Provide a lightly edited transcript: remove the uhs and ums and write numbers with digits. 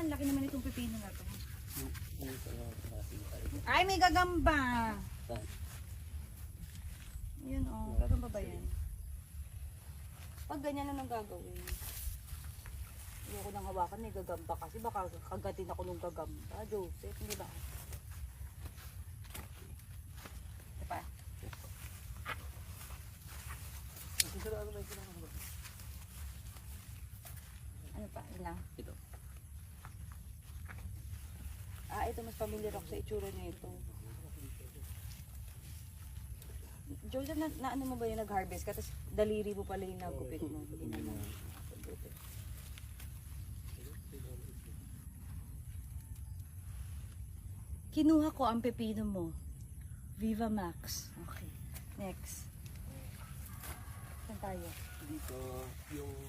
ang laki naman itong pipino na to. Ay, may gagamba. Yun oh, gagamba ba yan? Pag ganyan na nang gagawin. Ayoko nang hawakan, may gagamba kasi baka kagatin ako nung gagamba. Joseph, hindi ba? Ito pa. Ano pa? Ilang? Ito. Ah, ito mas familiar ako sa itsura niya ito. Joseph, na ano mo ba yung nag-harvest ka? Tapos daliri mo pala yung nagupit mo. Hindi naman. Kinuha ko ang pepino mo. Viva Max. Okay. Next. Saan tayo? Dito, yung